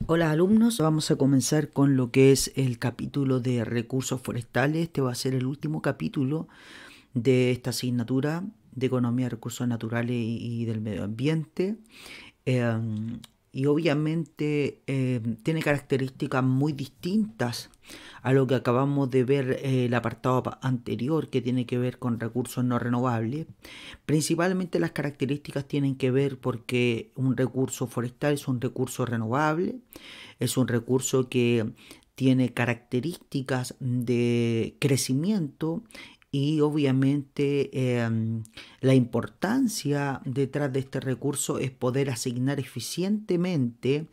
Hola alumnos, vamos a comenzar con lo que es el capítulo de recursos forestales. Este va a ser el último capítulo de esta asignatura de Economía de Recursos Naturales y del Medio Ambiente. Y obviamente tiene características muy distintas a lo que acabamos de ver el apartado anterior, que tiene que ver con recursos no renovables. Principalmente las características tienen que ver porque un recurso forestal es un recurso renovable, es un recurso que tiene características de crecimiento y obviamente la importancia detrás de este recurso es poder asignar eficientemente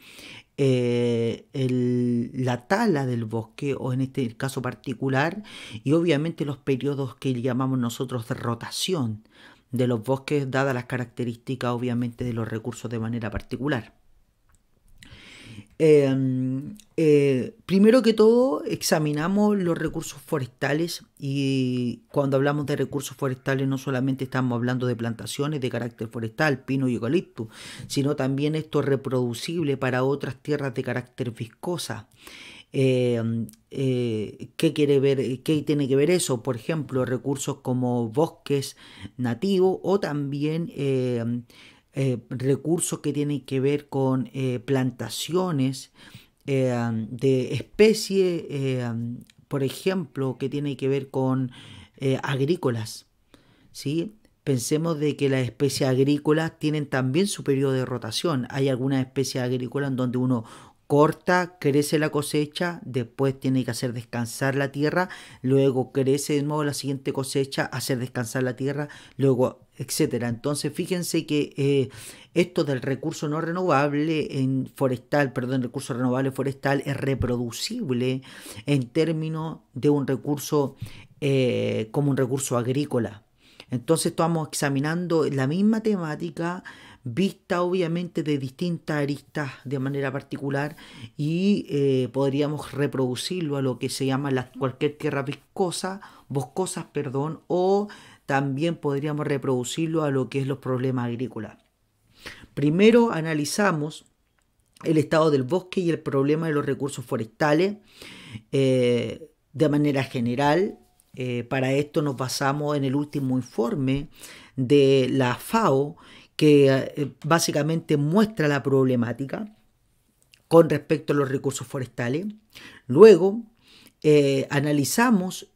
la tala del bosque, o en este caso particular, y obviamente los periodos que llamamos nosotros de rotación de los bosques, dadas las características obviamente de los recursos de manera particular. Primero que todo, examinamos los recursos forestales, y cuando hablamos de recursos forestales no solamente estamos hablando de plantaciones de carácter forestal, pino y eucalipto, sino también esto es reproducible para otras tierras de carácter viscosa. ¿Qué quiere ver? ¿Qué tiene que ver eso? Por ejemplo, recursos como bosques nativos, o también recursos que tienen que ver con plantaciones de especie, por ejemplo, que tiene que ver con agrícolas, ¿sí? Pensemos de que las especies agrícolas tienen también su periodo de rotación. Hay algunas especies agrícolas en donde uno corta, crece la cosecha, después tiene que hacer descansar la tierra, luego crece de nuevo la siguiente cosecha, hacer descansar la tierra, luego etcétera. Entonces fíjense que esto del recurso no renovable en forestal, perdón, recurso renovable forestal es reproducible en términos de un recurso como un recurso agrícola. Entonces estamos examinando la misma temática vista obviamente de distintas aristas de manera particular, y podríamos reproducirlo a lo que se llama cualquier tierra viscosa, boscosas, perdón, o también podríamos reproducirlo a lo que es los problemas agrícolas. Primero analizamos el estado del bosque y el problema de los recursos forestales de manera general. Para esto nos basamos en el último informe de la FAO, que básicamente muestra la problemática con respecto a los recursos forestales. Luego analizamos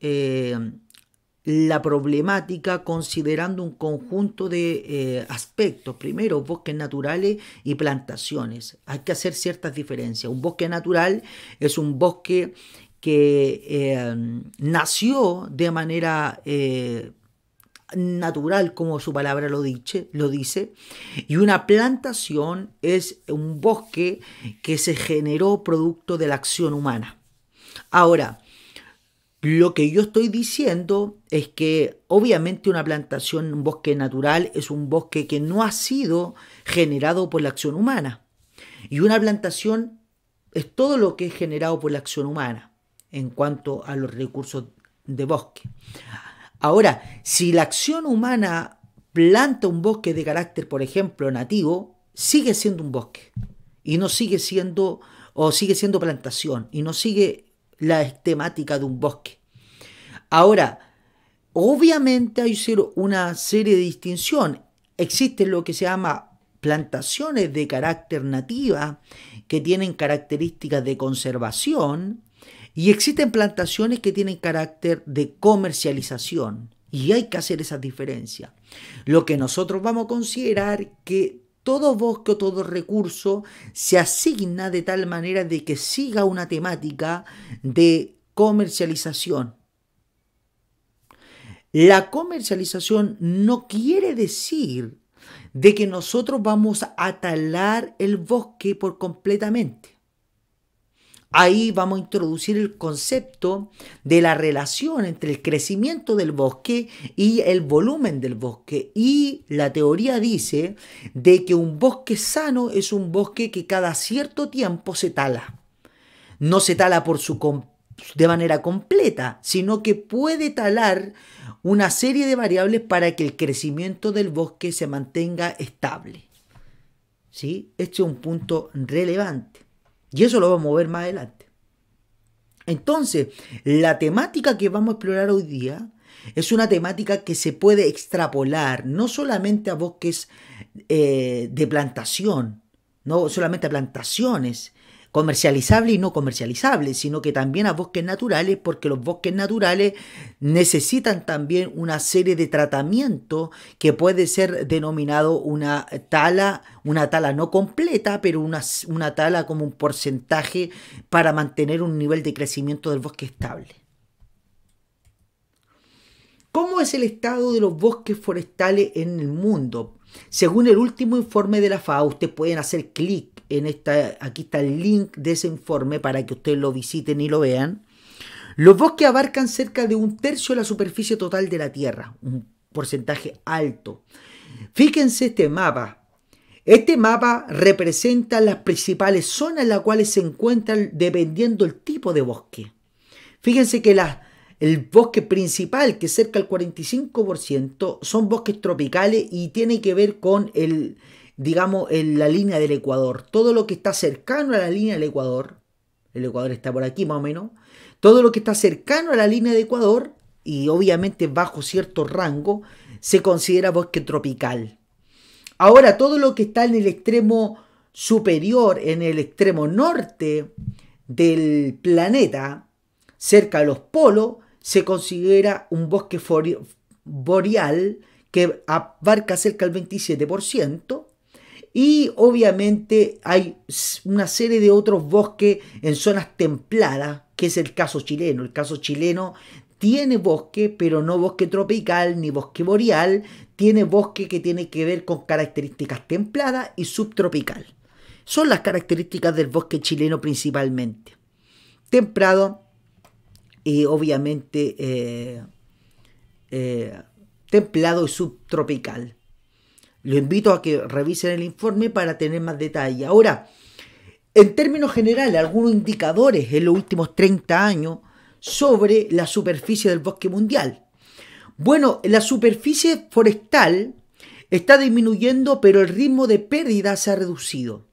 la problemática considerando un conjunto de aspectos. Primero, bosques naturales y plantaciones. Hay que hacer ciertas diferencias. Un bosque natural es un bosque que nació de manera natural, como su palabra lo dice, y una plantación es un bosque que se generó producto de la acción humana. Ahora, lo que yo estoy diciendo es que obviamente una plantación, un bosque natural, es un bosque que no ha sido generado por la acción humana. Y una plantación es todo lo que es generado por la acción humana en cuanto a los recursos de bosque. Ahora, si la acción humana planta un bosque de carácter, por ejemplo, nativo, sigue siendo un bosque. Y no sigue siendo, o sigue siendo plantación, y no sigue la temática de un bosque. Ahora, obviamente hay una serie de distinción. Existe lo que se llama plantaciones de carácter nativa, que tienen características de conservación, y existen plantaciones que tienen carácter de comercialización. Y hay que hacer esa diferencia. Lo que nosotros vamos a considerar que todo bosque o todo recurso se asigna de tal manera de que siga una temática de comercialización. La comercialización no quiere decir de que nosotros vamos a talar el bosque por completamente. Ahí vamos a introducir el concepto de la relación entre el crecimiento del bosque y el volumen del bosque. Y la teoría dice de que un bosque sano es un bosque que cada cierto tiempo se tala. No se tala de manera completa, sino que puede talar una serie de variables para que el crecimiento del bosque se mantenga estable. ¿Sí? Este es un punto relevante. Y eso lo vamos a ver más adelante. Entonces, la temática que vamos a explorar hoy día es una temática que se puede extrapolar no solamente a bosques de plantación, no solamente a plantaciones comercializables y no comercializables, sino que también a bosques naturales, porque los bosques naturales necesitan también una serie de tratamientos que puede ser denominado una tala no completa, pero una tala como un porcentaje para mantener un nivel de crecimiento del bosque estable. ¿Cómo es el estado de los bosques forestales en el mundo? Según el último informe de la FAO, ustedes pueden hacer clic en aquí está el link de ese informe para que ustedes lo visiten y lo vean. Los bosques abarcan cerca de 1/3 de la superficie total de la Tierra, un porcentaje alto. Fíjense este mapa. Este mapa representa las principales zonas en las cuales se encuentran dependiendo del tipo de bosque. Fíjense que el bosque principal, que es cerca del 45%, son bosques tropicales y tiene que ver con la línea del Ecuador. Todo lo que está cercano a la línea del Ecuador, el Ecuador está por aquí más o menos, todo lo que está cercano a la línea de Ecuador y obviamente bajo cierto rango, se considera bosque tropical. Ahora, todo lo que está en el extremo superior, en el extremo norte del planeta, cerca de los polos, se considera un bosque boreal que abarca cerca del 27%. Y obviamente hay una serie de otros bosques en zonas templadas, que es el caso chileno. El caso chileno tiene bosque, pero no bosque tropical ni bosque boreal. Tiene bosque que tiene que ver con características templadas y subtropical. Son las características del bosque chileno principalmente. Templado y obviamente templado y subtropical. Lo invito a que revisen el informe para tener más detalle. Ahora, en términos generales, algunos indicadores en los últimos 30 años sobre la superficie del bosque mundial. Bueno, la superficie forestal está disminuyendo, pero el ritmo de pérdida se ha reducido.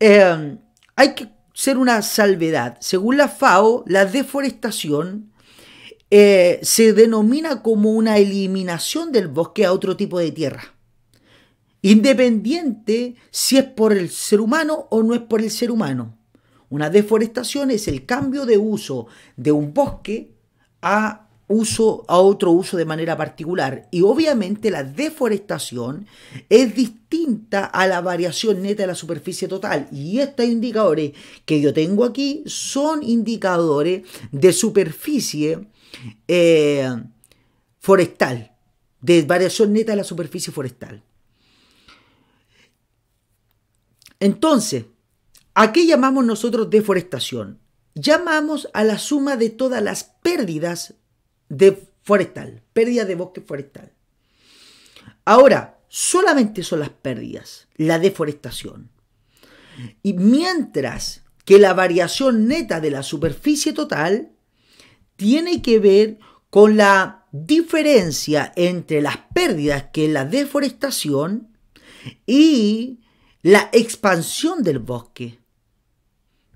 Hay que hacer una salvedad. Según la FAO, la deforestación se denomina como una eliminación del bosque a otro tipo de tierra, independiente si es por el ser humano o no es por el ser humano. Una deforestación es el cambio de uso de un bosque a otro uso de manera particular. Y obviamente la deforestación es distinta a la variación neta de la superficie total. Y estos indicadores que yo tengo aquí son indicadores de superficie forestal, de variación neta de la superficie forestal. Entonces, ¿a qué llamamos nosotros deforestación? Llamamos a la suma de todas las pérdidas pérdidas de bosque forestal. Ahora, solamente son las pérdidas, la deforestación. Y mientras que la variación neta de la superficie total tiene que ver con la diferencia entre las pérdidas, que es la deforestación, y la expansión del bosque.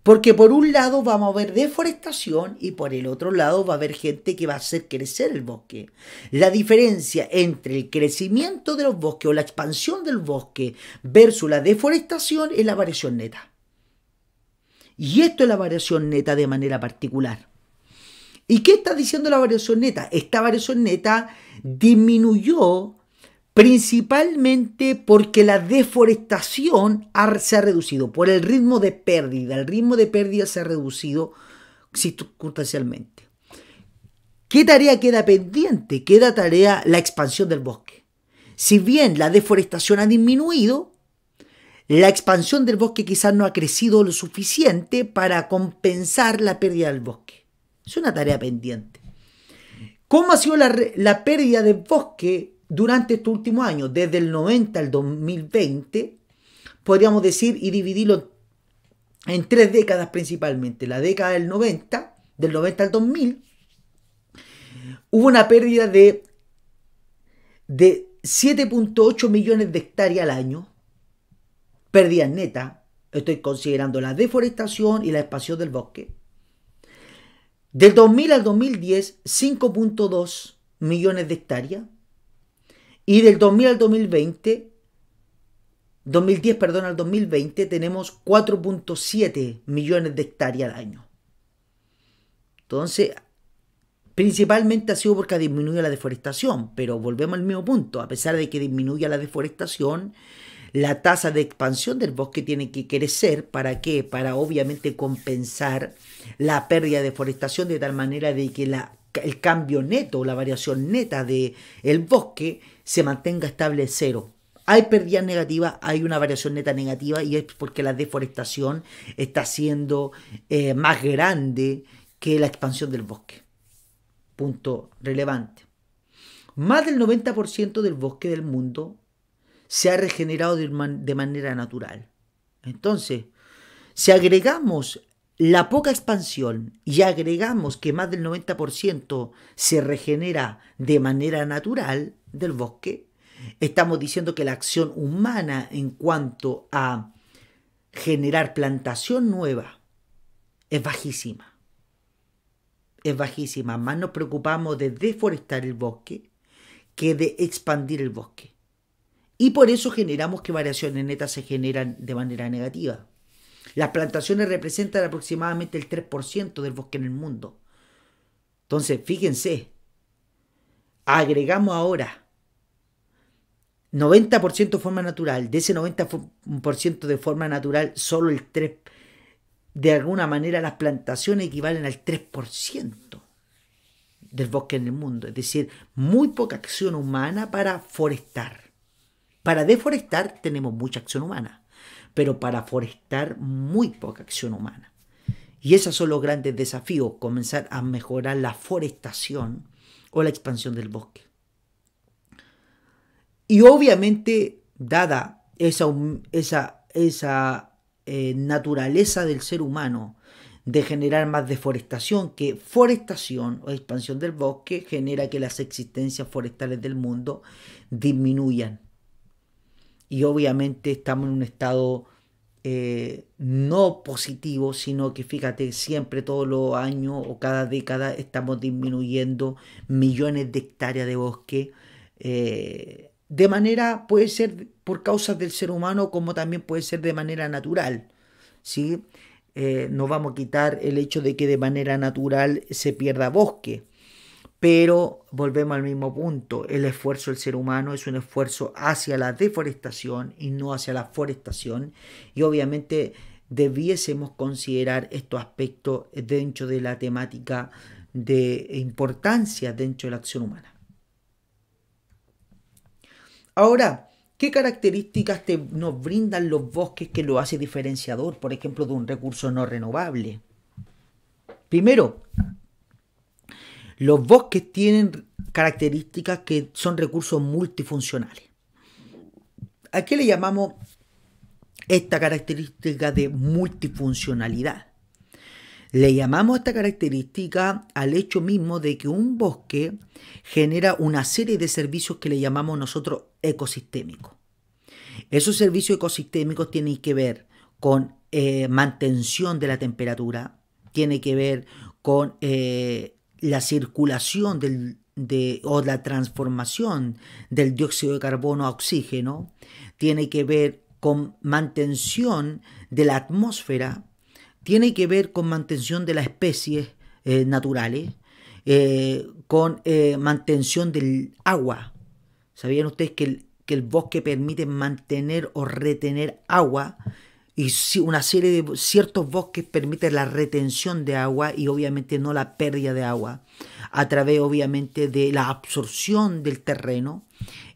Porque por un lado vamos a ver deforestación y por el otro lado va a haber gente que va a hacer crecer el bosque. La diferencia entre el crecimiento de los bosques o la expansión del bosque versus la deforestación es la variación neta. Y esto es la variación neta de manera particular. ¿Y qué está diciendo la variación neta? Esta variación neta disminuyó principalmente porque la deforestación se ha reducido, por el ritmo de pérdida. El ritmo de pérdida se ha reducido circunstancialmente. ¿Qué tarea queda pendiente? Queda tarea la expansión del bosque. Si bien la deforestación ha disminuido, la expansión del bosque quizás no ha crecido lo suficiente para compensar la pérdida del bosque. Es una tarea pendiente. ¿Cómo ha sido la pérdida del bosque durante estos últimos años? Desde el 90 al 2020, podríamos decir, y dividirlo en 3 décadas principalmente. La década del 90 al 2000, hubo una pérdida de 7.8 millones de hectáreas al año, pérdidas netas, Estoy considerando la deforestación y la expansión del bosque. Del 2000 al 2010, 5.2 millones de hectáreas. Y del 2000 al 2020, 2010, perdón, al 2020, tenemos 4.7 millones de hectáreas al año. Entonces, principalmente ha sido porque ha disminuido la deforestación, pero volvemos al mismo punto. A pesar de que disminuya la deforestación, la tasa de expansión del bosque tiene que crecer. ¿Para qué? Para obviamente compensar la pérdida de deforestación, de tal manera de que el cambio neto, la variación neta del bosque se mantenga estable cero. Hay pérdidas negativas, hay una variación neta negativa, y es porque la deforestación está siendo más grande que la expansión del bosque. Punto relevante. Más del 90% del bosque del mundo se ha regenerado de manera natural. Entonces, si agregamos la poca expansión y agregamos que más del 90% se regenera de manera natural del bosque, estamos diciendo que la acción humana en cuanto a generar plantación nueva es bajísima. Es bajísima. Más nos preocupamos de deforestar el bosque que de expandir el bosque. Y por eso generamos que variaciones netas se generan de manera negativa. Las plantaciones representan aproximadamente el 3% del bosque en el mundo. Entonces, fíjense, agregamos ahora 90% de forma natural. De ese 90% de forma natural, solo el 3%, de alguna manera las plantaciones equivalen al 3% del bosque en el mundo. Es decir, muy poca acción humana para forestar. Para deforestar tenemos mucha acción humana, pero para forestar muy poca acción humana. Y esos son los grandes desafíos: comenzar a mejorar la forestación o la expansión del bosque. Y obviamente, dada esa naturaleza del ser humano de generar más deforestación que forestación o expansión del bosque, genera que las existencias forestales del mundo disminuyan. Y obviamente estamos en un estado no positivo, sino que fíjate, siempre, todos los años o cada década estamos disminuyendo millones de hectáreas de bosque, de manera, puede ser por causas del ser humano, como también puede ser de manera natural, ¿sí? No vamos a quitar el hecho de que de manera natural se pierda bosque, pero volvemos al mismo punto: el esfuerzo del ser humano es un esfuerzo hacia la deforestación y no hacia la forestación, y obviamente debiésemos considerar estos aspectos dentro de la temática de importancia dentro de la acción humana. Ahora, ¿qué características nos brindan los bosques que lo hace diferenciador, por ejemplo, de un recurso no renovable? Primero, los bosques tienen características que son recursos multifuncionales. ¿A qué le llamamos esta característica de multifuncionalidad? Le llamamos esta característica al hecho mismo de que un bosque genera una serie de servicios que le llamamos nosotros ecosistémicos. Esos servicios ecosistémicos tienen que ver con mantención de la temperatura, tiene que ver con la circulación o la transformación del dióxido de carbono a oxígeno, tiene que ver con mantención de la atmósfera, tiene que ver con mantención de las especies naturales, con mantención del agua. ¿Sabían ustedes que el bosque permite mantener o retener agua? Y una serie de ciertos bosques permiten la retención de agua y obviamente no la pérdida de agua, a través obviamente de la absorción del terreno.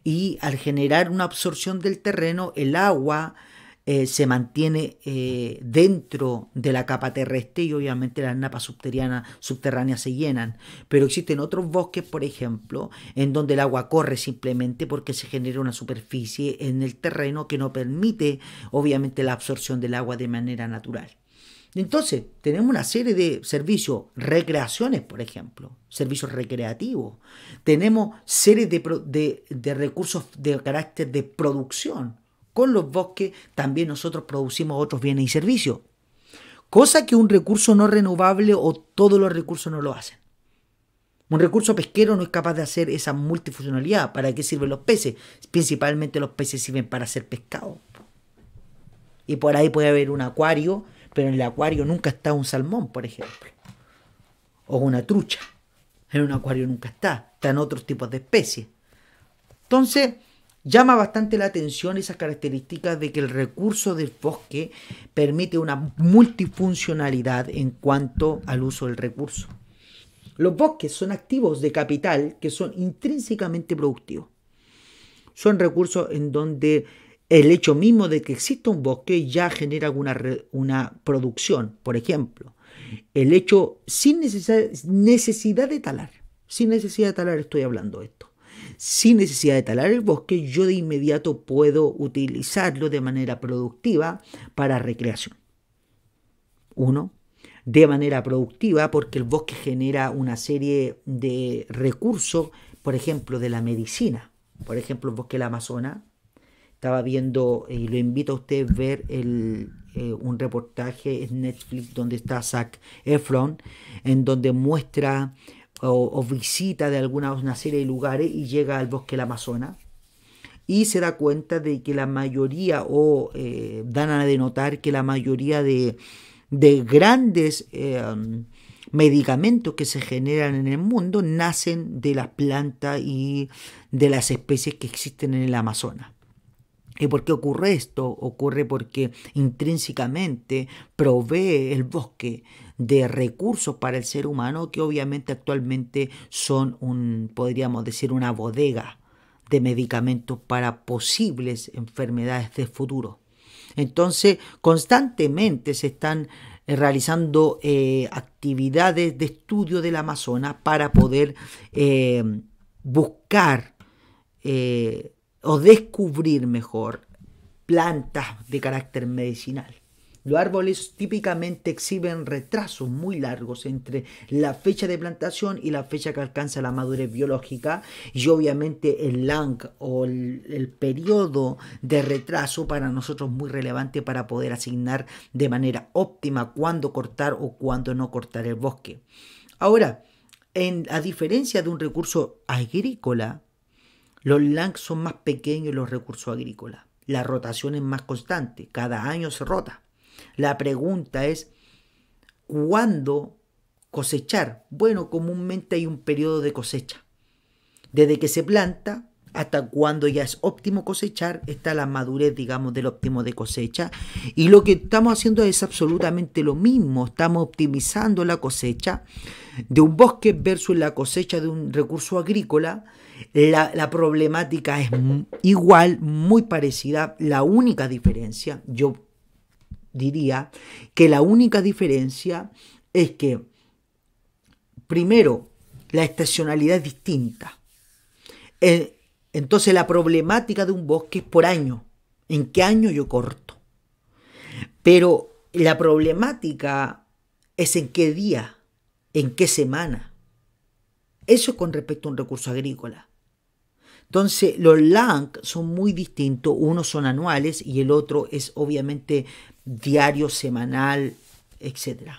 Y al generar una absorción del terreno, el agua se mantiene dentro de la capa terrestre y obviamente las napas subterráneas se llenan. Pero existen otros bosques, por ejemplo, en donde el agua corre simplemente porque se genera una superficie en el terreno que no permite obviamente la absorción del agua de manera natural. Entonces, tenemos una serie de servicios, recreaciones, por ejemplo, servicios recreativos. Tenemos series de recursos de carácter de producción, con los bosques también nosotros producimos otros bienes y servicios, cosa que un recurso no renovable o todos los recursos no lo hacen. Un recurso pesquero no es capaz de hacer esa multifuncionalidad. ¿Para qué sirven los peces? Principalmente los peces sirven para hacer pescado. Y por ahí puede haber un acuario, pero en el acuario nunca está un salmón, por ejemplo. O una trucha. En un acuario nunca está. Están otros tipos de especies. Entonces, llama bastante la atención esas características de que el recurso del bosque permite una multifuncionalidad en cuanto al uso del recurso. Los bosques son activos de capital que son intrínsecamente productivos. Son recursos en donde el hecho mismo de que exista un bosque ya genera una producción. Por ejemplo, el hecho sin necesidad de talar. Sin necesidad de talar estoy hablando de esto. Sin necesidad de talar el bosque, yo de inmediato puedo utilizarlo de manera productiva para recreación. Uno, de manera productiva porque el bosque genera una serie de recursos, por ejemplo, de la medicina. Por ejemplo, el bosque del Amazonas. Estaba viendo, y lo invito a ustedes a ver un reportaje en Netflix donde está Zac Efron, en donde muestra o visita de una serie de lugares y llega al bosque del Amazonas y se da cuenta de que la mayoría, dan a denotar que la mayoría de grandes medicamentos que se generan en el mundo nacen de las plantas y de las especies que existen en el Amazonas. ¿Y por qué ocurre esto? Ocurre porque intrínsecamente provee el bosque de recursos para el ser humano que obviamente actualmente son podríamos decir, una bodega de medicamentos para posibles enfermedades del futuro. Entonces, constantemente se están realizando actividades de estudio del Amazonas para poder buscar o descubrir mejor plantas de carácter medicinal. Los árboles típicamente exhiben retrasos muy largos entre la fecha de plantación y la fecha que alcanza la madurez biológica, y obviamente el LANC o el periodo de retraso para nosotros es muy relevante para poder asignar de manera óptima cuándo cortar o cuándo no cortar el bosque. Ahora, a diferencia de un recurso agrícola, los LANC son más pequeños los recursos agrícolas. La rotación es más constante, cada año se rota. La pregunta es, ¿cuándo cosechar? Bueno, comúnmente hay un periodo de cosecha. Desde que se planta hasta cuando ya es óptimo cosechar, está la madurez, digamos, del óptimo de cosecha. Y lo que estamos haciendo es absolutamente lo mismo. Estamos optimizando la cosecha de un bosque versus la cosecha de un recurso agrícola. La problemática es igual, muy parecida. La única diferencia, yo diría que la única diferencia es que, primero, la estacionalidad es distinta. Entonces la problemática de un bosque es por año. ¿En qué año yo corto? Pero la problemática es en qué día, en qué semana. Eso es con respecto a un recurso agrícola. Entonces los LANC son muy distintos. Unos son anuales y el otro es obviamente diario, semanal, etc.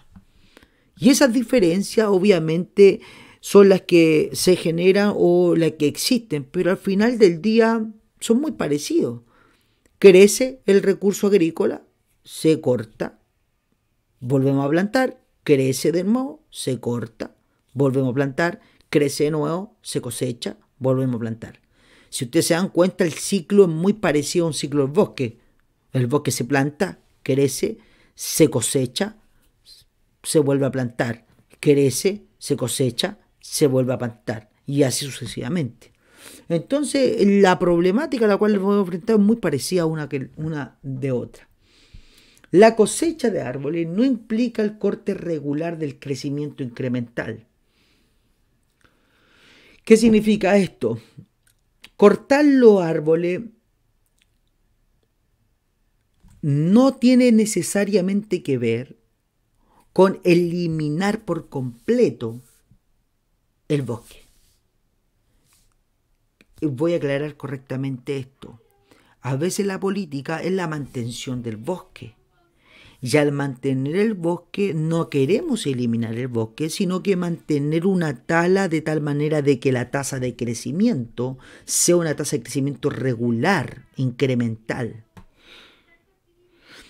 Y esas diferencias obviamente son las que se generan o las que existen, pero al final del día son muy parecidos. Crece el recurso agrícola, se corta, volvemos a plantar, crece de nuevo, se corta, volvemos a plantar, crece de nuevo, se cosecha, volvemos a plantar. Si ustedes se dan cuenta, el ciclo es muy parecido a un ciclo del bosque. El bosque se planta, crece, se cosecha, se vuelve a plantar, crece, se cosecha, se vuelve a plantar, y así sucesivamente. Entonces, la problemática a la cual les voy a enfrentar es muy parecida una de otra. La cosecha de árboles no implica el corte regular del crecimiento incremental. ¿Qué significa esto? Cortar los árboles no tiene necesariamente que ver con eliminar por completo el bosque. Voy a aclarar correctamente esto. A veces la política es la mantención del bosque. Y al mantener el bosque no queremos eliminar el bosque, sino que mantener una tala de tal manera de que la tasa de crecimiento sea una tasa de crecimiento regular, incremental.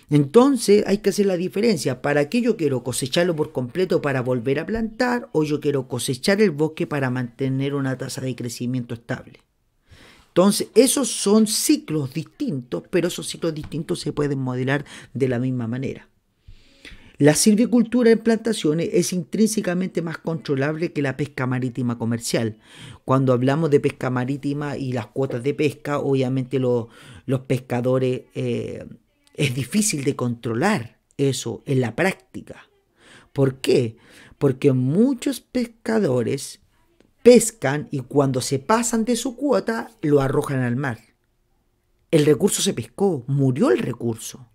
Entonces hay que hacer la diferencia. ¿Para qué yo quiero cosecharlo por completo para volver a plantar o yo quiero cosechar el bosque para mantener una tasa de crecimiento estable? Entonces esos son ciclos distintos, pero esos ciclos distintos se pueden modelar de la misma manera. La silvicultura en plantaciones es intrínsecamente más controlable que la pesca marítima comercial. Cuando hablamos de pesca marítima y las cuotas de pesca, obviamente los pescadores es difícil de controlar eso en la práctica. ¿Por qué? Porque muchos pescadores pescan y cuando se pasan de su cuota lo arrojan al mar. El recurso se pescó, murió el recurso.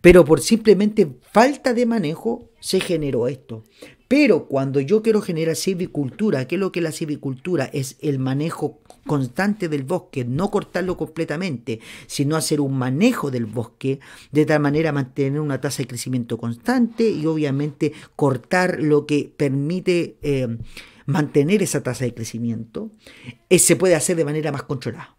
Pero por simplemente falta de manejo se generó esto. Pero cuando yo quiero generar silvicultura, ¿qué es lo que es la silvicultura? Es el manejo constante del bosque, no cortarlo completamente, sino hacer un manejo del bosque de tal manera mantener una tasa de crecimiento constante y obviamente cortar lo que permite mantener esa tasa de crecimiento. Se puede hacer de manera más controlada.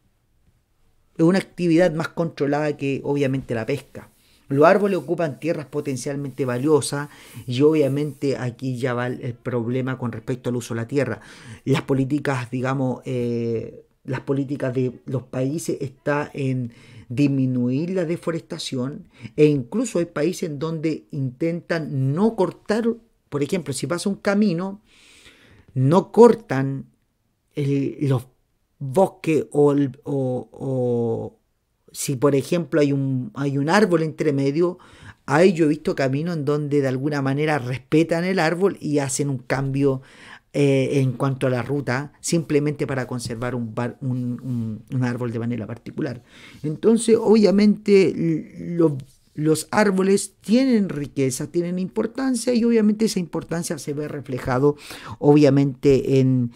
Es una actividad más controlada que obviamente la pesca. Los árboles ocupan tierras potencialmente valiosas y obviamente aquí ya va el problema con respecto al uso de la tierra. Las políticas, digamos, las políticas de los países están en disminuir la deforestación e incluso hay países en donde intentan no cortar, por ejemplo, si pasa un camino, no cortan los bosques o si por ejemplo hay un árbol entre medio, ahí yo he visto caminos en donde de alguna manera respetan el árbol y hacen un cambio en cuanto a la ruta, simplemente para conservar un árbol de manera particular. Entonces, obviamente, los árboles tienen riqueza, tienen importancia y obviamente esa importancia se ve reflejado, obviamente, en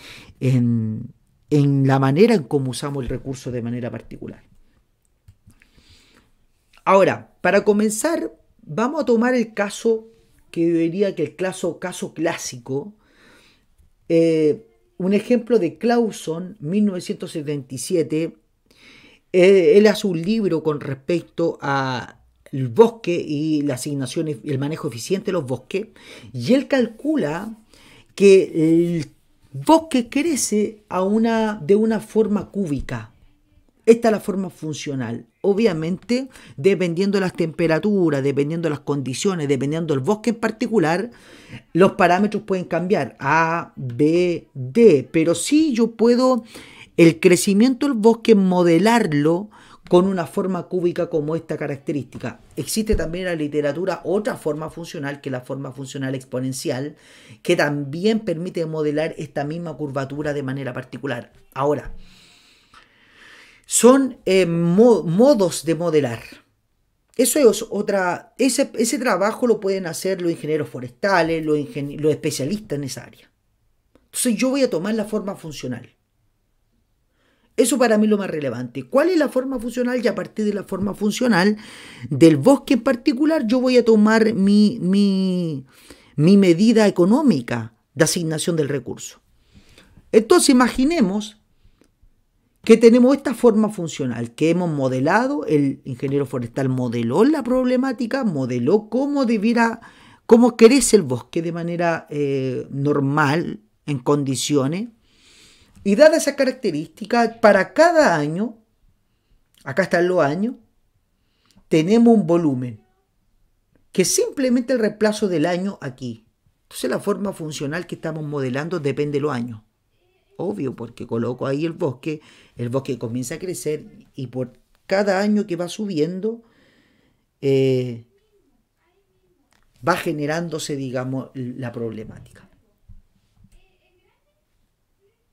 la manera en cómo usamos el recurso de manera particular. Ahora, para comenzar, vamos a tomar el caso que yo diría que el caso clásico, un ejemplo de Clauson, 1977. Él hace un libro con respecto al bosque y la asignación y el manejo eficiente de los bosques, y él calcula que el bosque crece de una forma cúbica. Esta es la forma funcional. Obviamente, dependiendo de las temperaturas, dependiendo de las condiciones, dependiendo del bosque en particular, los parámetros pueden cambiar A, B, D. Pero sí yo puedo el crecimiento del bosque modelarlo con una forma cúbica como esta característica. Existe también en la literatura otra forma funcional que es la forma funcional exponencial, que también permite modelar esta misma curvatura de manera particular. Ahora, son modos de modelar. Eso es otra. Ese trabajo lo pueden hacer los ingenieros forestales, los especialistas en esa área. Entonces yo voy a tomar la forma funcional. Eso para mí es lo más relevante. ¿Cuál es la forma funcional? Y a partir de la forma funcional del bosque en particular, yo voy a tomar mi medida económica de asignación del recurso. Entonces imaginemos que tenemos esta forma funcional que hemos modelado, el ingeniero forestal modeló la problemática, modeló cómo crece el bosque de manera normal, en condiciones, y dada esa característica, para cada año, acá están los años, tenemos un volumen, que es simplemente el reemplazo del año aquí. Entonces la forma funcional que estamos modelando depende de los años. Obvio, porque coloco ahí el bosque comienza a crecer y por cada año que va subiendo va generándose, digamos, la problemática.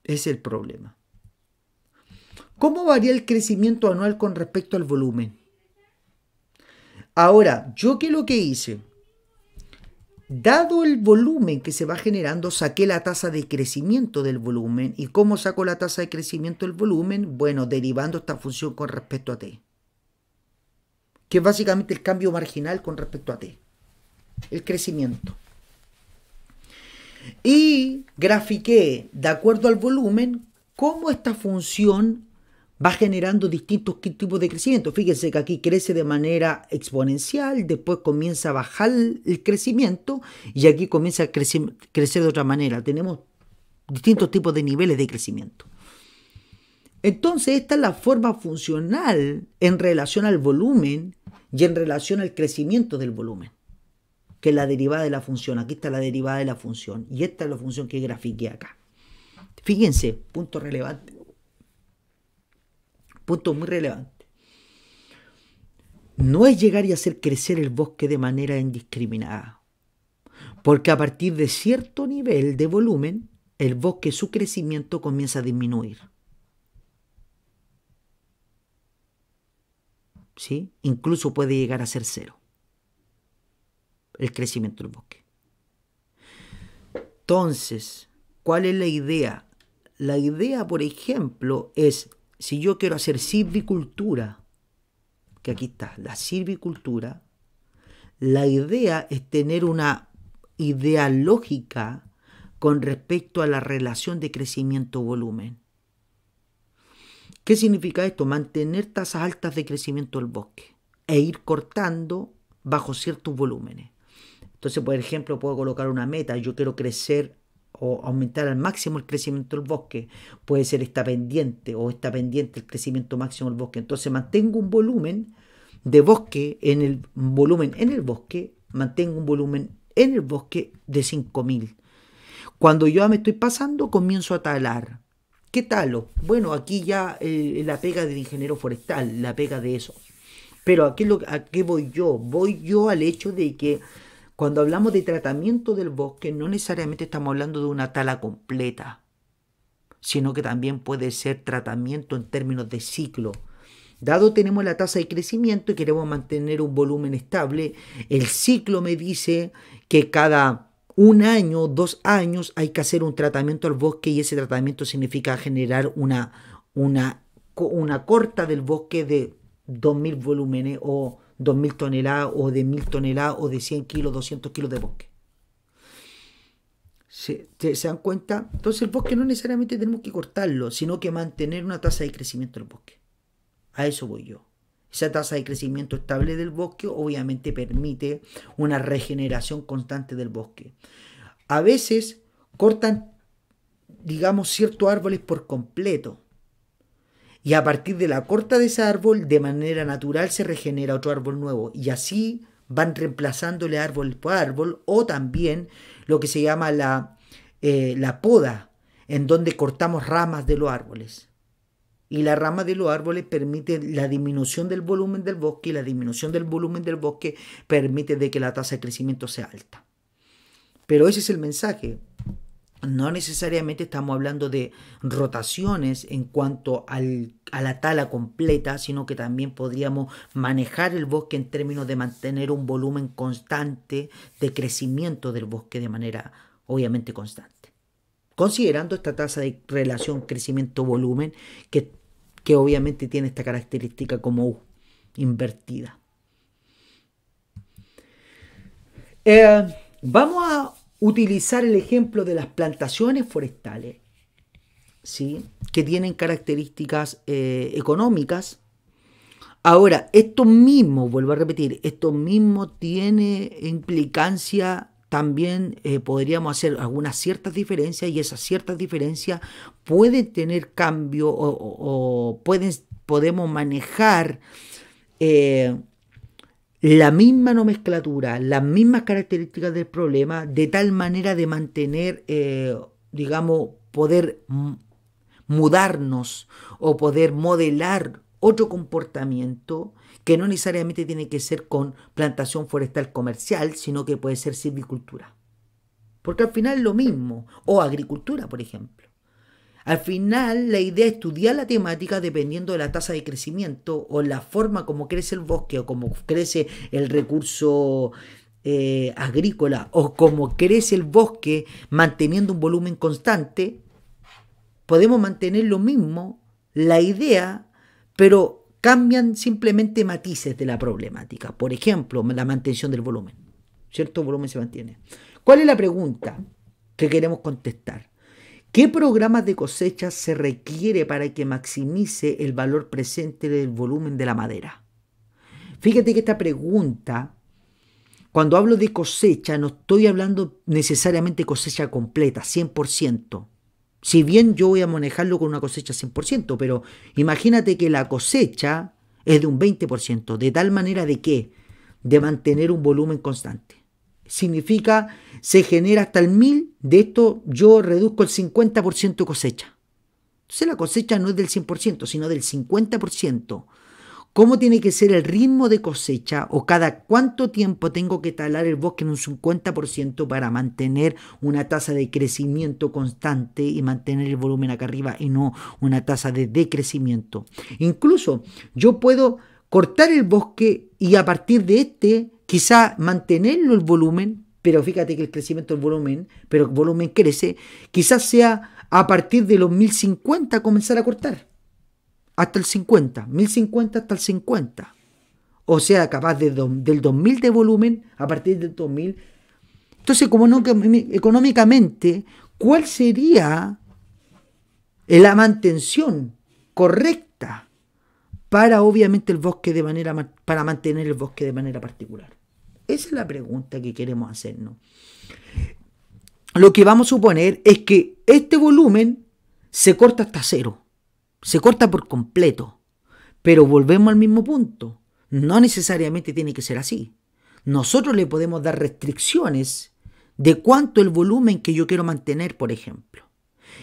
Es el problema. ¿Cómo varía el crecimiento anual con respecto al volumen? Ahora, ¿yo qué es lo que hice? Dado el volumen que se va generando, saqué la tasa de crecimiento del volumen. ¿Y cómo saco la tasa de crecimiento del volumen? Bueno, derivando esta función con respecto a t, que es básicamente el cambio marginal con respecto a t, el crecimiento. Y grafiqué, de acuerdo al volumen, cómo esta función va generando distintos tipos de crecimiento. Fíjense que aquí crece de manera exponencial, después comienza a bajar el crecimiento y aquí comienza a crecer de otra manera. Tenemos distintos tipos de niveles de crecimiento. Entonces, esta es la forma funcional en relación al volumen y en relación al crecimiento del volumen, que es la derivada de la función. Aquí está la derivada de la función y esta es la función que grafiqué acá. Fíjense, punto relevante. Punto muy relevante. No es llegar y hacer crecer el bosque de manera indiscriminada, porque a partir de cierto nivel de volumen, el bosque, su crecimiento comienza a disminuir. ¿Sí? Incluso puede llegar a ser cero el crecimiento del bosque. Entonces, ¿cuál es la idea? La idea, por ejemplo, es, si yo quiero hacer silvicultura, que aquí está, la silvicultura, la idea es tener una idea lógica con respecto a la relación de crecimiento-volumen. ¿Qué significa esto? Mantener tasas altas de crecimiento del bosque e ir cortando bajo ciertos volúmenes. Entonces, por ejemplo, puedo colocar una meta, yo quiero crecer o aumentar al máximo el crecimiento del bosque. Puede ser esta pendiente o esta pendiente el crecimiento máximo del bosque. Entonces mantengo un volumen de bosque en el volumen en el bosque, mantengo un volumen en el bosque de 5000. Cuando yo me estoy pasando, comienzo a talar. ¿Qué talo? Bueno, aquí ya la pega del ingeniero forestal, la pega de eso. Pero ¿a qué voy yo? Voy yo al hecho de que cuando hablamos de tratamiento del bosque, no necesariamente estamos hablando de una tala completa, sino que también puede ser tratamiento en términos de ciclo. Dado tenemos la tasa de crecimiento y queremos mantener un volumen estable, el ciclo me dice que cada 1 año, 2 años hay que hacer un tratamiento al bosque y ese tratamiento significa generar una corta del bosque de 2000 volúmenes o 2000 toneladas o de 1000 toneladas o de 100 kilos, 200 kilos de bosque. ¿Se dan cuenta? Entonces el bosque no necesariamente tenemos que cortarlo, sino que mantener una tasa de crecimiento del bosque. A eso voy yo. Esa tasa de crecimiento estable del bosque obviamente permite una regeneración constante del bosque. A veces cortan, digamos, ciertos árboles por completo. Y a partir de la corta de ese árbol, de manera natural se regenera otro árbol nuevo. Y así van reemplazándole árbol por árbol. O también lo que se llama la poda, en donde cortamos ramas de los árboles. Y la rama de los árboles permite la disminución del volumen del bosque. Y la disminución del volumen del bosque permite de que la tasa de crecimiento sea alta. Pero ese es el mensaje. No necesariamente estamos hablando de rotaciones en cuanto a la tala completa, sino que también podríamos manejar el bosque en términos de mantener un volumen constante de crecimiento del bosque de manera obviamente constante. Considerando esta tasa de relación crecimiento-volumen que obviamente tiene esta característica como invertida. Vamos a utilizar el ejemplo de las plantaciones forestales, ¿sí? Que tienen características económicas. Ahora, esto mismo, vuelvo a repetir, esto mismo tiene implicancia, también podríamos hacer algunas ciertas diferencias y esas ciertas diferencias pueden tener cambio o podemos manejar la misma nomenclatura, las mismas características del problema, de tal manera de mantener, digamos, poder mudarnos o poder modelar otro comportamiento que no necesariamente tiene que ser con plantación forestal comercial, sino que puede ser silvicultura. Porque al final es lo mismo, o agricultura, por ejemplo. Al final, la idea es estudiar la temática dependiendo de la tasa de crecimiento o la forma como crece el bosque o como crece el recurso agrícola o como crece el bosque manteniendo un volumen constante, podemos mantener lo mismo, la idea, pero cambian simplemente matices de la problemática. Por ejemplo, la mantención del volumen. ¿Cierto? El volumen se mantiene. ¿Cuál es la pregunta que queremos contestar? ¿Qué programas de cosecha se requiere para que maximice el valor presente del volumen de la madera? Fíjate que esta pregunta, cuando hablo de cosecha, no estoy hablando necesariamente cosecha completa, 100%. Si bien yo voy a manejarlo con una cosecha 100%, pero imagínate que la cosecha es de un 20%, de tal manera de que, de mantener un volumen constante. Significa, se genera hasta el 1000, de esto yo reduzco el 50% de cosecha. Entonces la cosecha no es del 100%, sino del 50%. ¿Cómo tiene que ser el ritmo de cosecha o cada cuánto tiempo tengo que talar el bosque en un 50% para mantener una tasa de crecimiento constante y mantener el volumen acá arriba y no una tasa de decrecimiento? Incluso yo puedo cortar el bosque y a partir de quizá mantenerlo el volumen, pero fíjate que el crecimiento del volumen, pero el volumen crece, quizás sea a partir de los 1050 comenzar a cortar. Hasta el 50, 1050 hasta el 50. O sea, capaz del 2000 de volumen a partir del 2000. Entonces, como no, económicamente, ¿cuál sería la mantención correcta para obviamente el bosque para mantener el bosque de manera particular? Esa es la pregunta que queremos hacernos. Lo que vamos a suponer es que este volumen se corta hasta cero. Se corta por completo, pero volvemos al mismo punto. No necesariamente tiene que ser así. Nosotros le podemos dar restricciones de cuánto el volumen que yo quiero mantener, por ejemplo.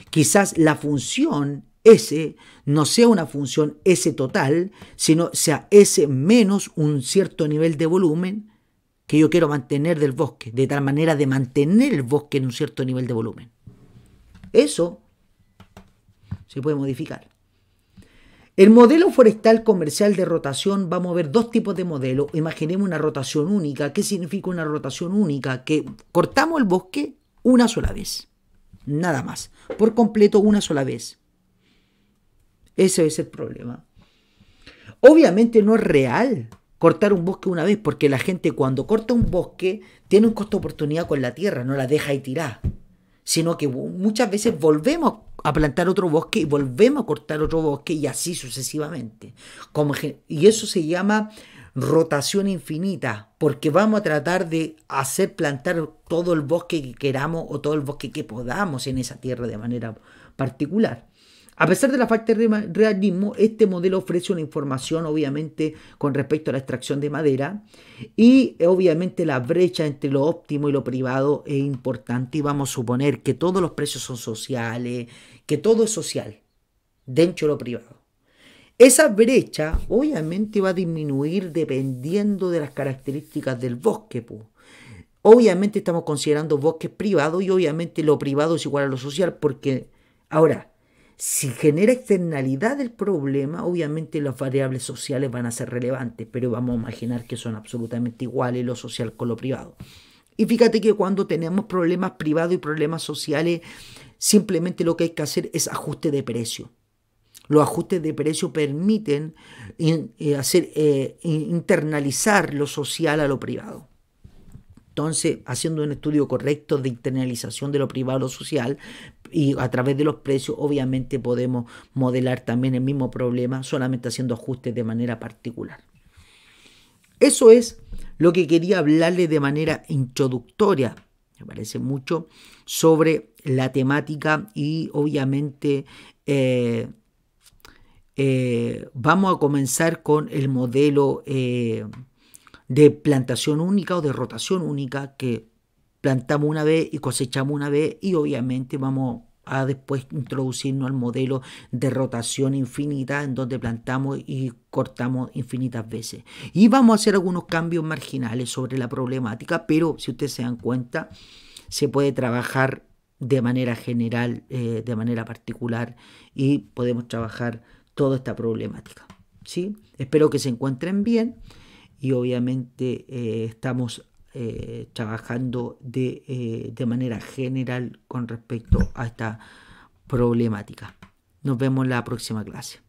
Quizás la función S no sea una función S total, sino sea S menos un cierto nivel de volumen que yo quiero mantener del bosque, de tal manera de mantener el bosque en un cierto nivel de volumen. Eso se puede modificar. El modelo forestal comercial de rotación, vamos a ver dos tipos de modelos. Imaginemos una rotación única. ¿Qué significa una rotación única? Que cortamos el bosque una sola vez. Nada más. Por completo una sola vez. Ese es el problema. Obviamente no es real cortar un bosque una vez, porque la gente cuando corta un bosque tiene un costo de oportunidad con la tierra, no la deja ahí tirada. Sino que muchas veces volvemos a plantar otro bosque y volvemos a cortar otro bosque y así sucesivamente. Y eso se llama rotación infinita, porque vamos a tratar de hacer plantar todo el bosque que queramos o todo el bosque que podamos en esa tierra de manera particular. A pesar de la falta de realismo, este modelo ofrece una información obviamente con respecto a la extracción de madera y obviamente la brecha entre lo óptimo y lo privado es importante y vamos a suponer que todos los precios son sociales, que todo es social dentro de lo privado. Esa brecha obviamente va a disminuir dependiendo de las características del bosque, pues. Obviamente estamos considerando bosques privados y obviamente lo privado es igual a lo social porque ahora, si genera externalidad del problema, obviamente las variables sociales van a ser relevantes, pero vamos a imaginar que son absolutamente iguales lo social con lo privado. Y fíjate que cuando tenemos problemas privados y problemas sociales, simplemente lo que hay que hacer es ajuste de precio. Los ajustes de precio permiten internalizar lo social a lo privado. Entonces, haciendo un estudio correcto de internalización de lo privado a lo social y a través de los precios, obviamente podemos modelar también el mismo problema, solamente haciendo ajustes de manera particular. Eso es lo que quería hablarles de manera introductoria, me parece mucho, sobre la temática y obviamente vamos a comenzar con el modelo de plantación única o de rotación única, que plantamos una vez y cosechamos una vez y obviamente vamos a después introducirnos al modelo de rotación infinita en donde plantamos y cortamos infinitas veces. Y vamos a hacer algunos cambios marginales sobre la problemática, pero si ustedes se dan cuenta, se puede trabajar de manera general, de manera particular y podemos trabajar toda esta problemática, ¿sí? Espero que se encuentren bien. Y obviamente estamos trabajando de manera general con respecto a esta problemática. Nos vemos en la próxima clase.